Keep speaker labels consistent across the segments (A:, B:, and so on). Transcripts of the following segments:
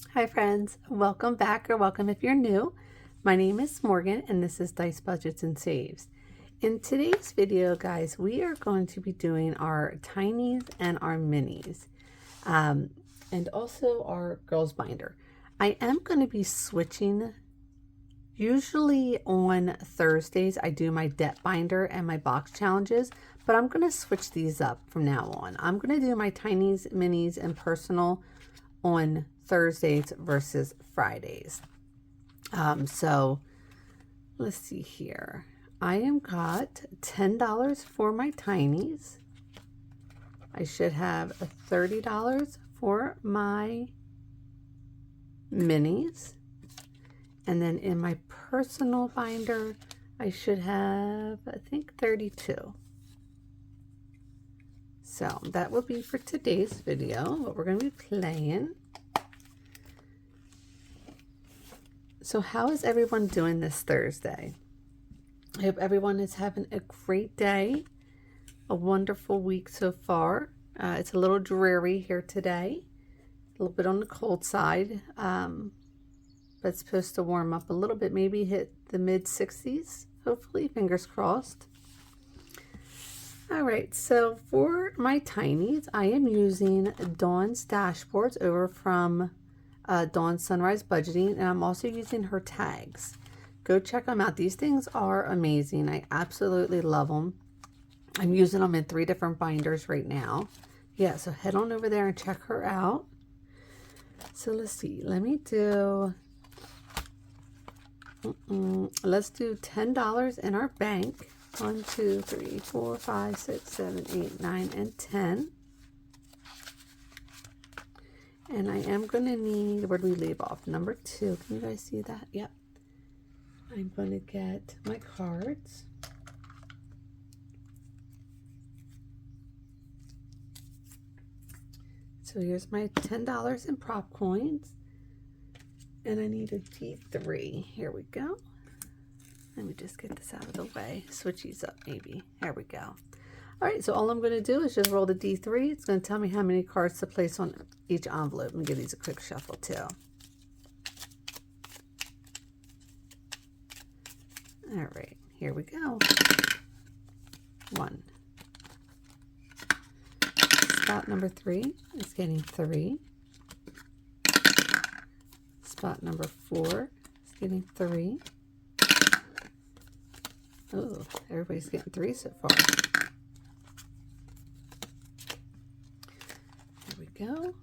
A: Hi friends, welcome back or welcome if you're new. My name is Morgan and this is Dice Budgets and Saves. In today's video, guys, we are going to be doing our tinies and our minis and also our girls binder. I am going to be switching. Usually on Thursdays I do my debt binder and my box challenges, but I'm going to switch these up from now on. I'm going to do my tinies, minis, and personal on Thursdays versus Fridays. So let's see here. I am got $10 for my tinies. I should have $30 for my minis. And then in my personal binder, I should have, I think, 32. So that will be for today's video, what we're going to be playing. So how is everyone doing this Thursday? I hope everyone is having a great day, a wonderful week so far. It's a little dreary here today, a little bit on the cold side, but it's supposed to warm up a little bit, maybe hit the mid 60s, hopefully, fingers crossed. All right, so for my tinies, I am using Dawn's dashboards over from Dawn's Sunrise Budgeting, and I'm also using her tags. Go check them out. These things are amazing. I absolutely love them. I'm using them in 3 different binders right now. Yeah, so head on over there and check her out. So let's see. Let me do... let's do $10 in our bank. 1, 2, 3, 4, 5, 6, 7, 8, 9, and 10. And I am going to need, where do we leave off? Number 2. Can you guys see that? Yep. I'm going to get my cards. So here's my $10 in prop coins. And I need a D3. Here we go. Let me just get this out of the way. Switch these up maybe. There we go. All right, so all I'm going to do is just roll the D3. It's going to tell me how many cards to place on each envelope. Let me give these a quick shuffle too. All right, here we go. 1. Spot number 3 is getting 3. Spot number 4 is getting 3. Oh, everybody's getting 3 so far. There we go.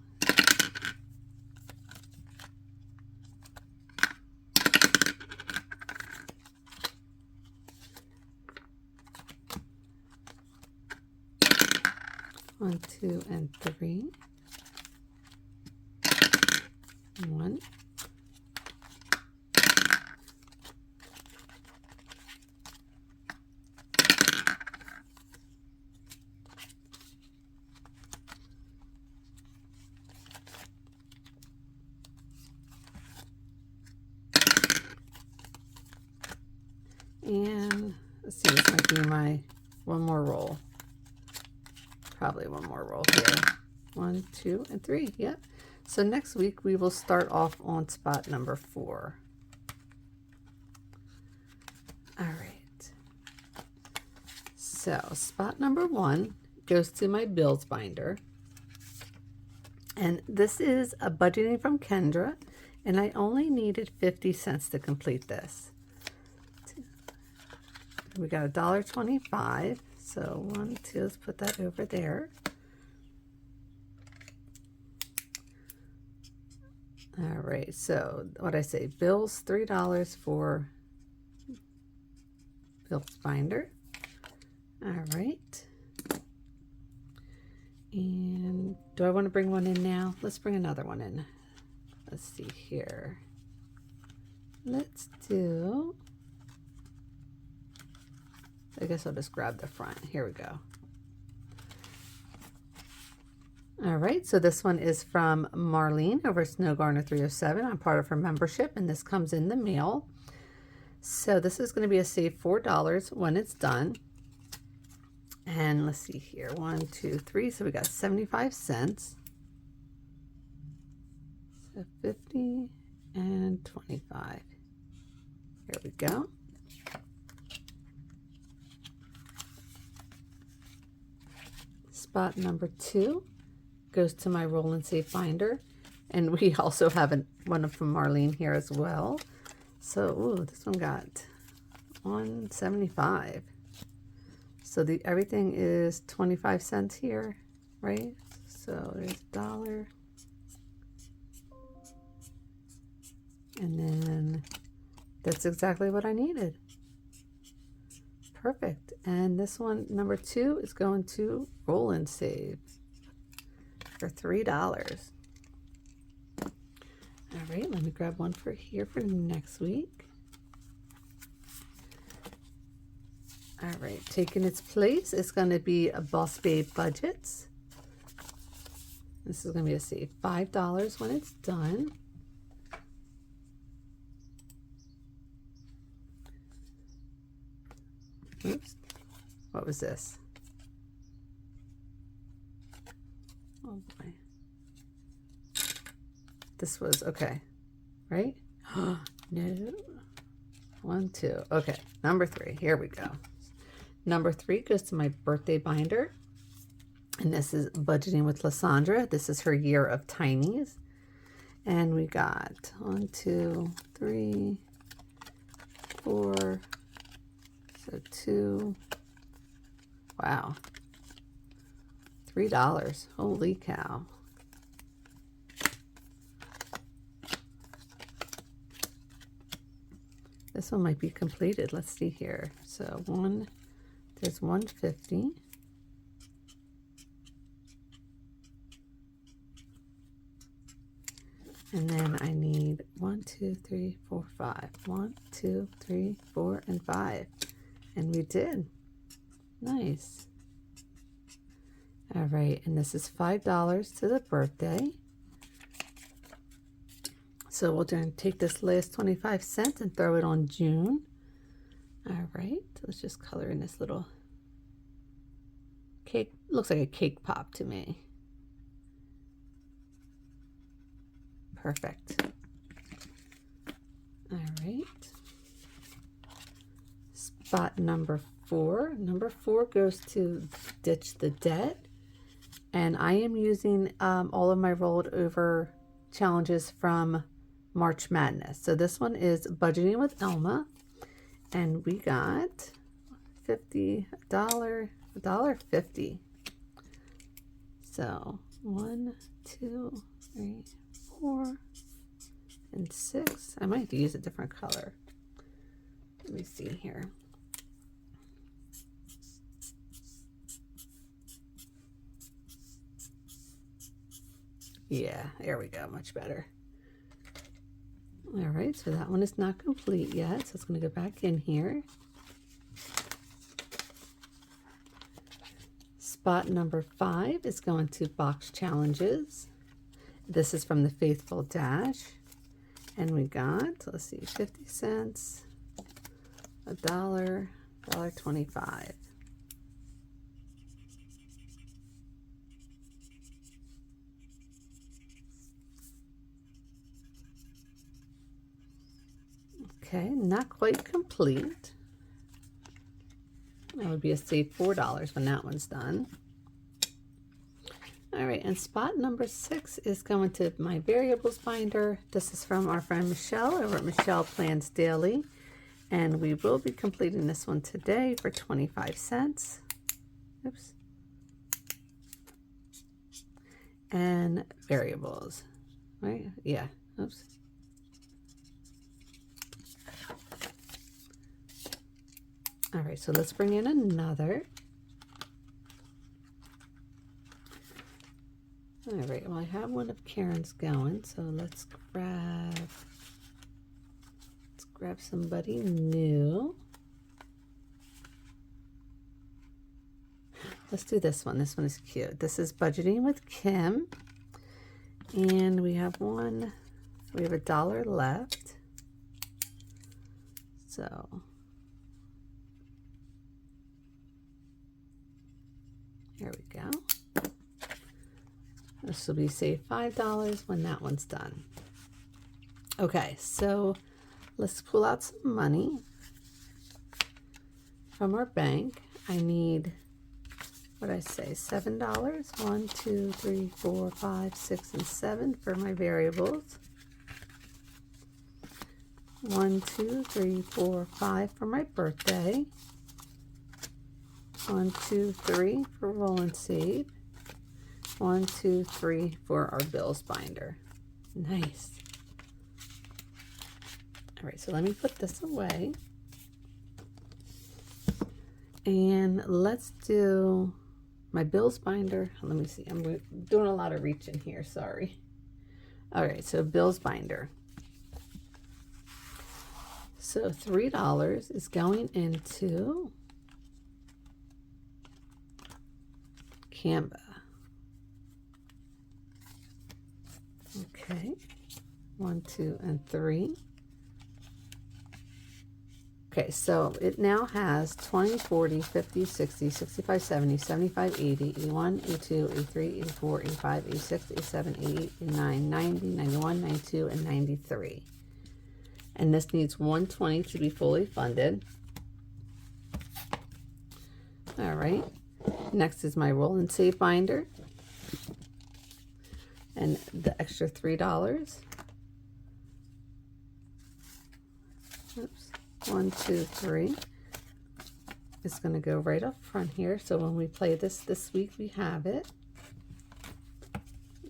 A: One, 2, and 3. 1. And let's see, this might be my one more roll. Probably one more roll here. 1, 2, and 3. Yep. So next week we will start off on spot number 4. All right. So spot number 1 goes to my bills binder. And this is a budgeting from Kendra. And I only needed 50 cents to complete this. We got $1.25. So 1, 2, let's put that over there. All right, so what I say, bills, $3 for bills binder. All right. And do I want to bring one in now? Let's bring another one in. Let's see here. Let's do... I guess I'll just grab the front. Here we go. All right, so this one is from Marlene over Snow Garner 307. I'm part of her membership, and this comes in the mail. So this is going to be a save $4 when it's done. And let's see here, 1, 2, 3. So we got 75 cents. So 50 and 25. Here we go. Spot number 2 goes to my roll and save binder. And we also have one from Marlene here as well. So, ooh, this one got 175. So everything is 25 cents here, right? So there's $1. And then that's exactly what I needed. Perfect. And this one, number 2, is going to roll and save for $3. All right, let me grab one for here for next week. All right, taking its place is going to be a Boss Babe Budgets. This is going to be a save $5 when it's done. Oops, what was this? Oh boy. This was, okay, right? No. 1, 2. Okay, number 3. Here we go. Number 3 goes to my birthday binder. And this is Budgeting with Lysandra. This is her year of tinies. And we got 1, 2, 3, 4. So 2. Wow. $3. Holy cow. This one might be completed. Let's see here. So there's 150. And then I need 1, 2, 3, 4, 5. 1, 2, 3, 4, and 5. And we did. Nice. All right, and this is $5 to the birthday. So we'll take this last 25 cents and throw it on June. All right, let's just color in this little cake. Looks like a cake pop to me. Perfect. All right. Spot number 4. Number 4 goes to Ditch the Debt. And I am using all of my rolled over challenges from March Madness. So this one is Budgeting with Elma. And we got $50. So 1, 2, 3, 4, and 6. I might have to use a different color. Let me see here. Yeah, there we go. Much better. All right, so that one is not complete yet. So it's going to go back in here. Spot number 5 is going to Box Challenges. This is from the Faithful Dash. And we got, let's see, 50 cents, $1, $1.25. Okay, not quite complete. That would be a save $4 when that one's done. All right, and spot number 6 is going to my variables binder. This is from our friend Michelle over at Michelle Plans Daily. And we will be completing this one today for 25 cents. Oops. And variables, right? Yeah, oops. All right, so let's bring in another. All right, well, I have one of Karen's going, so let's grab somebody new. Let's do this one. This one is cute. This is Budgeting with Kim. And we have $1 left. So here we go. This will be save $5 when that one's done. Okay, so let's pull out some money from our bank. I need, what did I say, $7? 1, 2, 3, 4, 5, 6, and 7 for my variables. 1, 2, 3, 4, 5 for my birthday. 1, 2, 3 for roll and save. 1, 2, 3 for our bills binder. Nice. All right, so let me put this away. And let's do my bills binder. Let me see, I'm doing a lot of reaching here, sorry. All right, so bills binder. So $3 is going into Canva. Okay, 1, 2, and 3. Okay, so it now has 20, 40, 50, 60, 65, 70, 75, 80, 81, 82, 83, 84, 85, 86, 87, 88, 89, 90, 91, 92, and 93. And this needs 120 to be fully funded. All right, next is my roll and save binder. And the extra $3. Oops. 1, 2, 3. It's going to go right up front here. So when we play this week, we have it.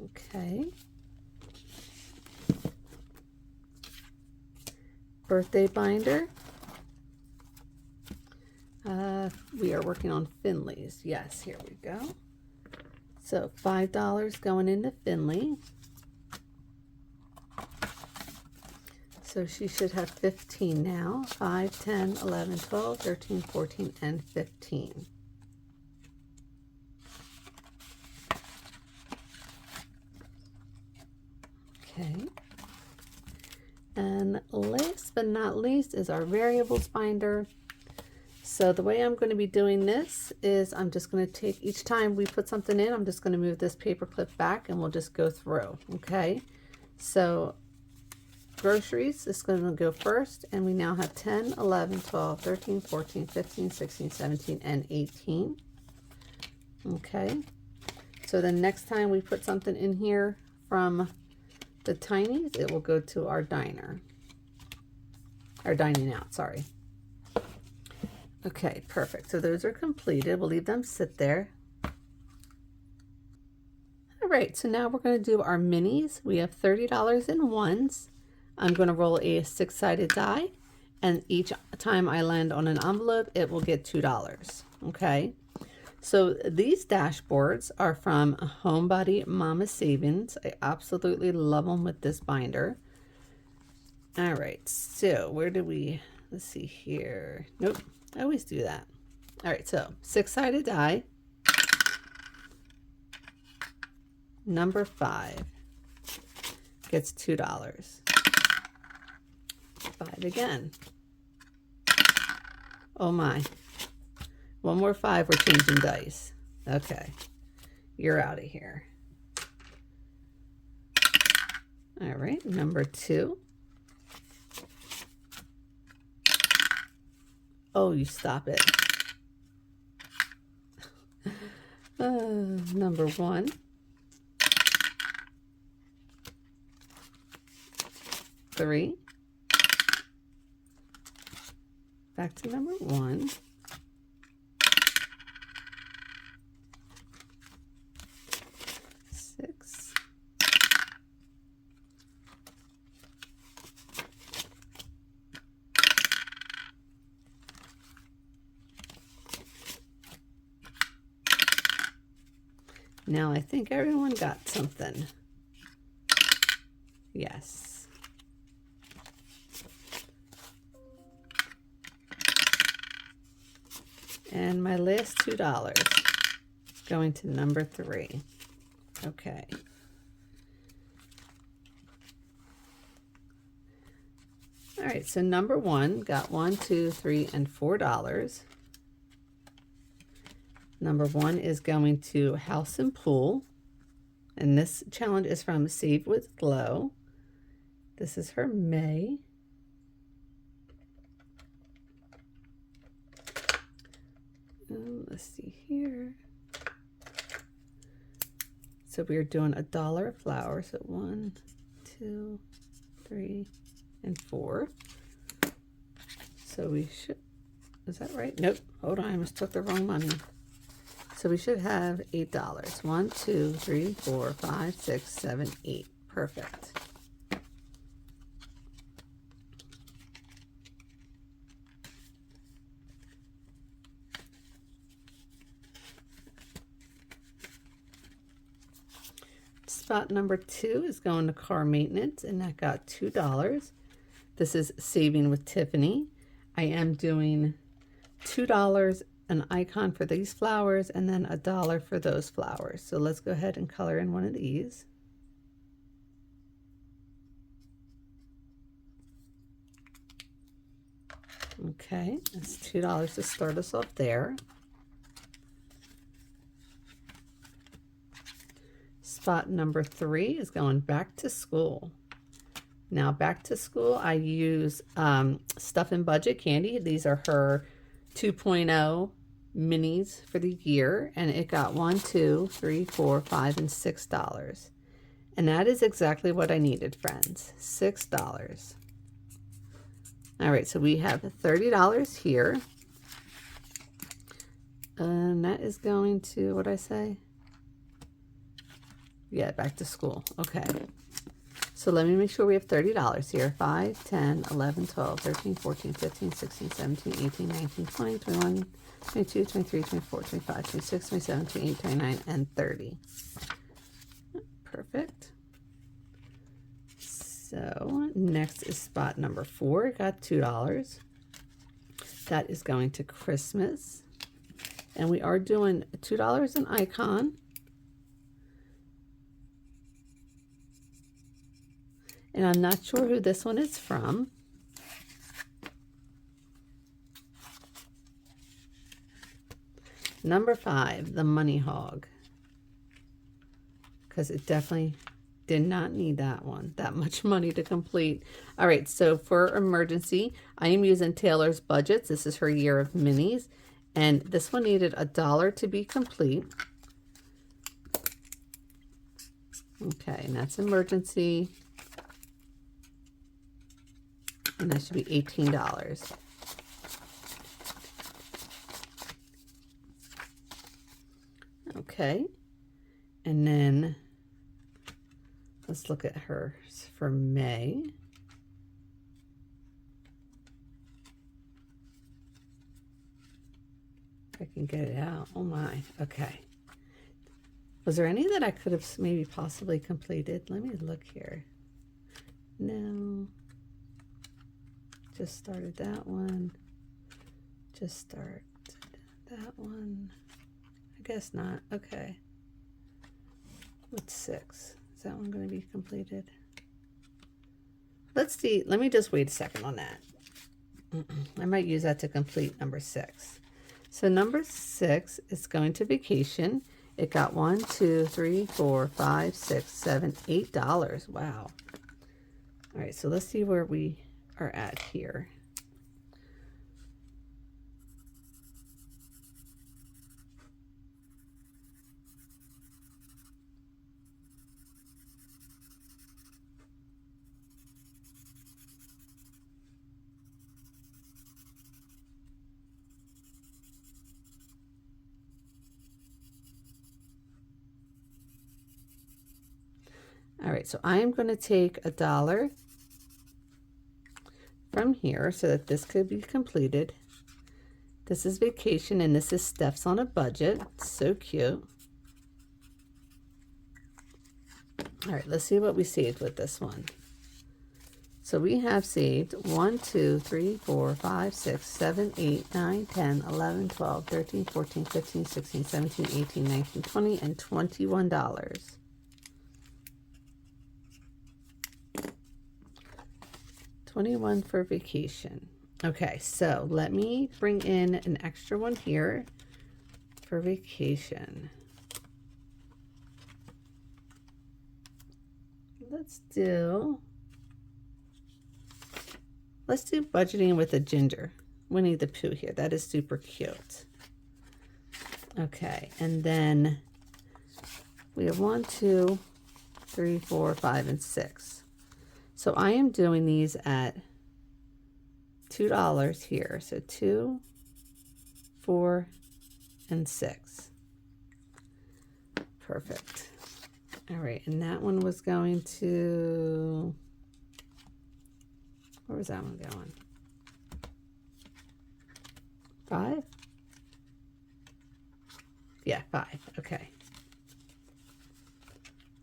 A: Okay. Birthday binder. We are working on Finley's. Yes, here we go. So $5 going into Finley. So she should have 15 now. 5, 10, 11, 12, 13, 14, and 15. Okay. And last but not least is our variables binder. So the way I'm going to be doing this is I'm just going to take, each time we put something in, I'm just going to move this paper clip back and we'll just go through. Okay. So groceries is going to go first, and we now have 10, 11, 12, 13, 14, 15, 16, 17, and 18. Okay. So the next time we put something in here from the Tinies, it will go to our diner. Our dining out, sorry. Okay, perfect. So those are completed. We'll leave them sit there. All right, so now we're going to do our minis. We have $30 in ones. I'm going to roll a 6-sided die, and each time I land on an envelope, it will get $2. Okay, so these dashboards are from Homebody Mama Savings. I absolutely love them with this binder. All right, so where do we, let's see here. Nope. I always do that. All right, so 6-sided die. Number 5 gets $2. 5 again. Oh my. One more 5, we're changing dice. Okay, you're out of here. All right, number 2. Oh, you stop it. Number 1. Three. Back to number 1. 6. Now I think everyone got something. Yes. And my last $2 going to number 3. Okay. All right, so number 1 got $1, 2, 3, and $4. Number 1 is going to House and Pool, and this challenge is from Save with Glow. This is her May. Let's see here. So we're doing $1 a flower. So 1, 2, 3, and 4. So we should, is that right? Nope. Hold on, I almost took the wrong money. So we should have $8. 1, 2, 3, 4, 5, 6, 7, 8. Perfect. Spot number 2 is going to car maintenance, and that got $2. This is saving with Tiffany. I am doing $2 an icon for these flowers and then $1 for those flowers. So let's go ahead and color in one of these. Okay, that's $2 to start us off there. Spot number 3 is going back to school. Now back to school, I use Stuff and Budget candy. These are her 2.0 minis for the year, and it got $1, 2, 3, 4, 5, and $6. And that is exactly what I needed, friends. $6. All right, so we have $30 here. And that is going to, what did I say? Yeah, back to school. Okay. So let me make sure we have $30 here. 5, 10, 11, 12, 13, 14, 15, 16, 17, 18, 19, 20, 21, 22, 23, 24, 25, 26, 27, 28, 29, and 30. Perfect. So next is spot number 4. Got $2. That is going to Christmas. And we are doing $2 an icon. And I'm not sure who this one is from. Number 5, the Money Hog. Because it definitely did not need that one. That much money to complete. All right, so for emergency, I am using Taylor's Budgets. This is her year of minis. And this one needed $1 to be complete. Okay, and that's emergency. And that should be $18. Okay. And then let's look at hers for May. If I can get it out. Oh my. Okay. Was there any that I could have maybe possibly completed? Let me look here. No. Just started that one. Just started that one. I guess not. Okay. What's 6? Is that one going to be completed? Let's see. Let me just wait a second on that. I might use that to complete number 6. So number 6 is going to vacation. It got $1, 2, 3, 4, 5, 6, 7, $8. Wow. All right. So let's see where we are at here. All right, so I am going to take $1 from here so that this could be completed. This is vacation, and this is Steph's on a budget. So cute. All right, let's see what we saved with this one. So we have saved 1, 2, 3, 4, 5, 6, 7, 8, 9, 10, 11, 12, 13, 14, 15, 16, 17, 18, 19, 20, and $21. $21 for vacation. Okay, so let me bring in an extra one here for vacation. Let's do Let's do budgeting with a ginger. Winnie the Pooh here. That is super cute. Okay, and then we have 1, 2, 3, 4, 5, and 6. So I am doing these at $2 here. So 2, 4, and 6. Perfect. All right, and that one was going to, where was that one going? 5? Yeah, 5. Okay.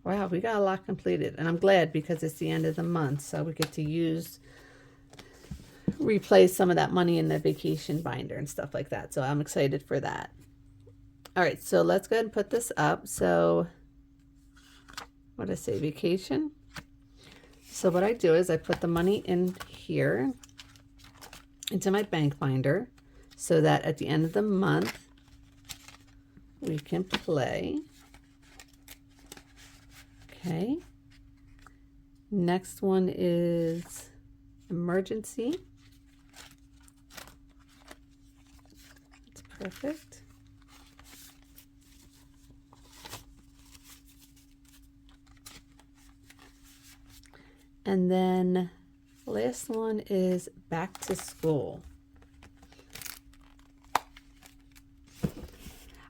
A: Wow, we got a lot completed, and I'm glad because it's the end of the month, so we get to replace some of that money in the vacation binder and stuff like that. So I'm excited for that. All right, so let's go ahead and put this up. So what did I say, vacation? So what I do is I put the money in here into my bank binder so that at the end of the month we can play. Okay. Next one is emergency. That's perfect. And then last one is back to school.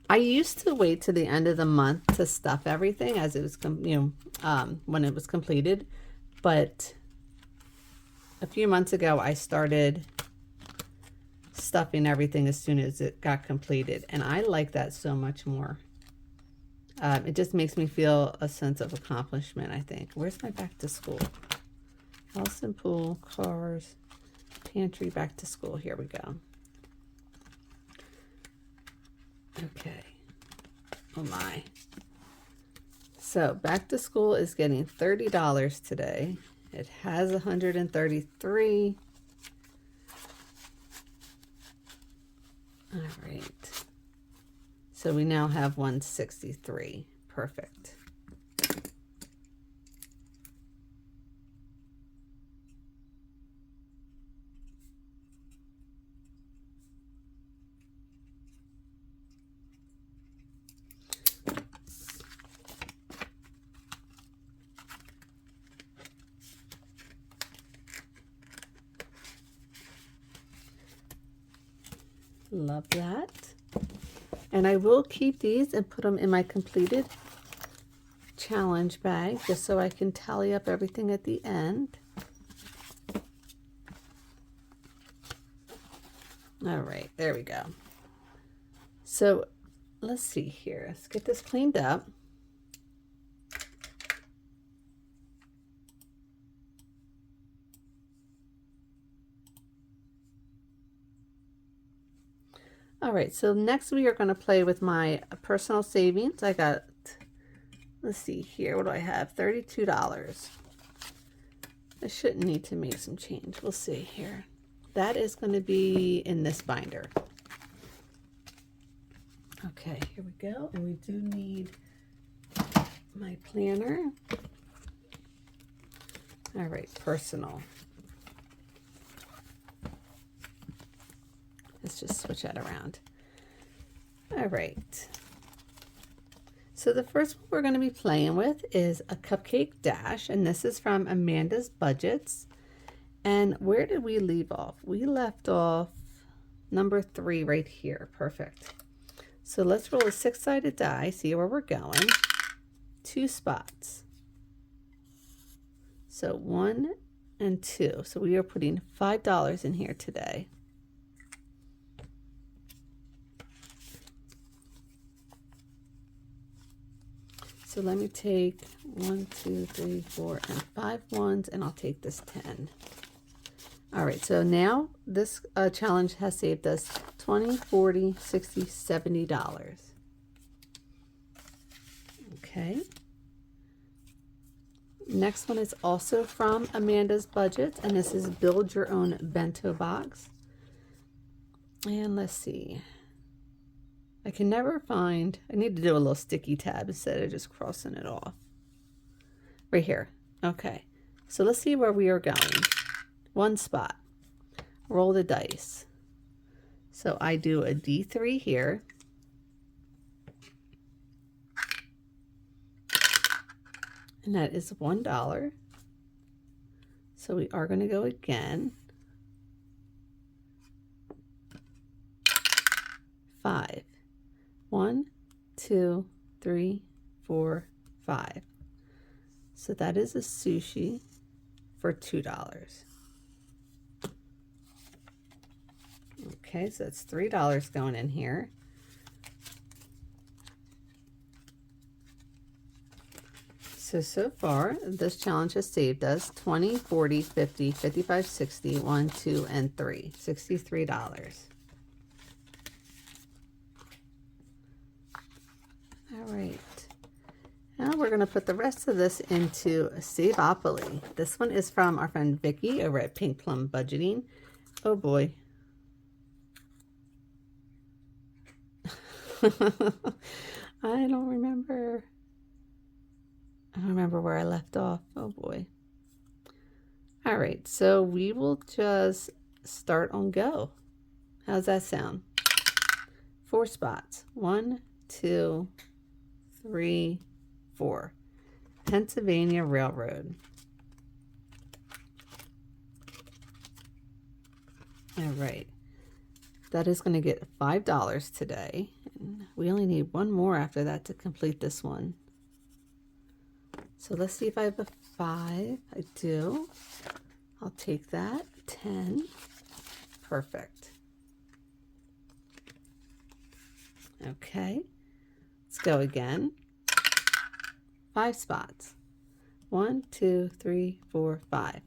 A: I used to wait to the end of the month to stuff everything as it was, when it was completed. But a few months ago, I started stuffing everything as soon as it got completed. And I like that so much more. It just makes me feel a sense of accomplishment, I think. Where's my back to school? House and pool, cars, pantry, back to school. Here we go. Okay. Oh my. So back to school is getting $30 today. It has 133. All right. So we now have 163. Perfect. Love that. And I will keep these and put them in my completed challenge bag just so I can tally up everything at the end. All right, there we go. So let's see here. Let's get this cleaned up. All right, so next we are going to play with my personal savings. I got, let's see here, what do I have? $32. I shouldn't need to make some change. We'll see here. That is going to be in this binder. Okay, here we go. And we do need my planner. All right, personal. Let's just switch that around. All right. So the first one we're going to be playing with is a cupcake dash, and this is from Amanda's Budgets. And where did we leave off? We left off number 3 right here. Perfect. So let's roll a 6-sided die, see where we're going. 2 spots. So 1 and 2. So we are putting $5 in here today. So let me take 1, 2, 3, 4, and 5 ones, and I'll take this 10. All right, so now this challenge has saved us $20, $40, $60, $70. Okay. Next one is also from Amanda's Budget, and this is Build Your Own Bento Box. And let's see. I can never find, I need to do a little sticky tab instead of just crossing it off. Right here. Okay. So let's see where we are going. 1 spot. roll the dice. So I do a D3 here. And that is $1. So we are going to go again. 5. 1, 2, 3, 4, 5. So that is a sushi for $2. Okay, so that's $3 going in here. So far, this challenge has saved us 20, 40, 50, 55, 60, 1, 2, and 3. $63. All right. Now we're going to put the rest of this into Saveopoly. This one is from our friend Vicky over at Pink Plum Budgeting. Oh boy. I don't remember. I don't remember where I left off. Oh boy. All right, so we will just start on go. How's that sound? 4 spots. 1, 2, 3, 4. Pennsylvania Railroad. All right. That is going to get $5 today. And we only need one more after that to complete this one. So let's see if I have a 5. I do. I'll take that. 10. Perfect. Okay. Let's go again. 5 spots. 1, 2, 3, 4, 5.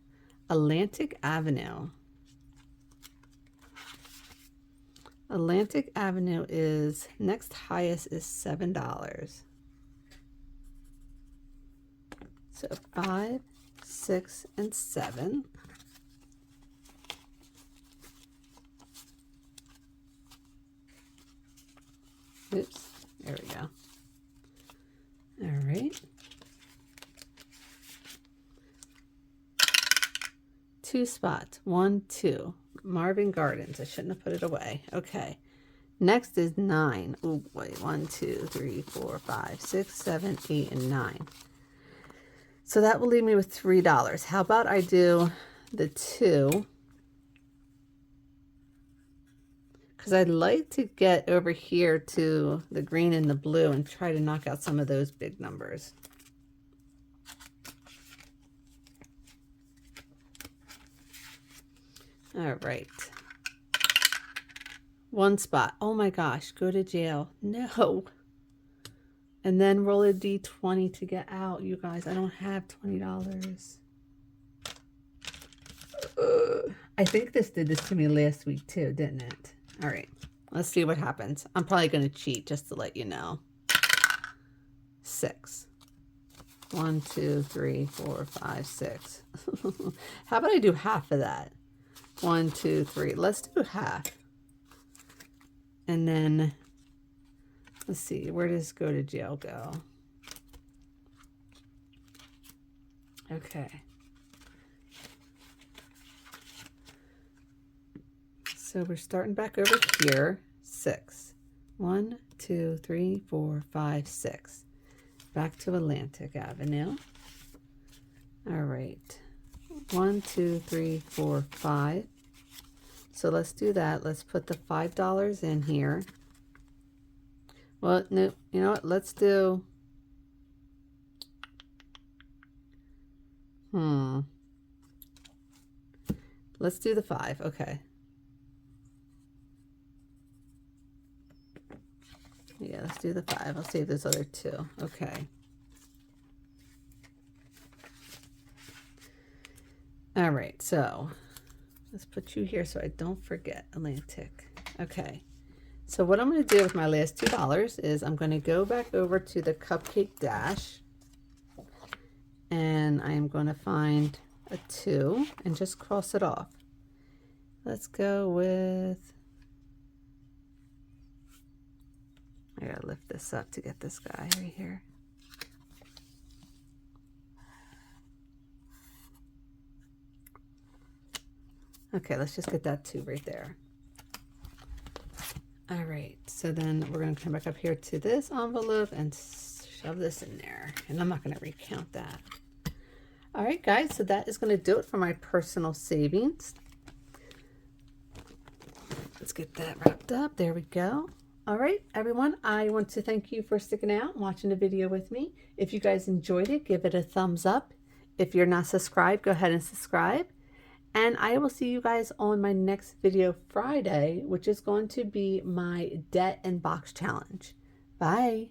A: Atlantic Avenue. Atlantic Avenue is next highest is $7. So 5, 6, and 7. Oops, there we go. All right. 2 spots. 1, 2. Marvin Gardens. I shouldn't have put it away. Okay. Next is 9. Oh boy. 1, 2, 3, 4, 5, 6, 7, 8, and 9. So that will leave me with $3. How about I do the 2? Because I'd like to get over here to the green and the blue and try to knock out some of those big numbers. All right. 1 spot. Oh my gosh, go to jail. No. And then roll a D20 to get out, you guys. I don't have $20. I think this did this to me last week too, didn't it? All right, let's see what happens. I'm probably going to cheat just to let you know. 6. 1, 2, 3, 4, 5, 6. How about I do half of that? 1, 2, 3. Let's do half. And then, let's see, where does go to jail go? Okay. So we're starting back over here. 6. 1, 2, 3, 4, 5, 6. Back to Atlantic Avenue. All right. 1, 2, 3, 4, 5. So let's do that. Let's put the $5 in here. Well, no, you know what? Let's do... Let's do the 5. Okay. Yeah, let's do the 5. I'll save those other 2. Okay. All right, so let's put you here so I don't forget Atlantic. Okay. So what I'm going to do with my last $2 is I'm going to go back over to the Cupcake Dash. And I am going to find a 2 and just cross it off. Let's go with... I gotta lift this up to get this guy right here. Okay, let's just get that 2 right there. All right, so then we're going to come back up here to this envelope and shove this in there. And I'm not going to recount that. All right, guys, so that is going to do it for my personal savings. Let's get that wrapped up. There we go. All right, everyone, I want to thank you for sticking out and watching the video with me. If you guys enjoyed it, give it a thumbs up. If you're not subscribed, go ahead and subscribe. And I will see you guys on my next video Friday, which is going to be my debt and box challenge. Bye.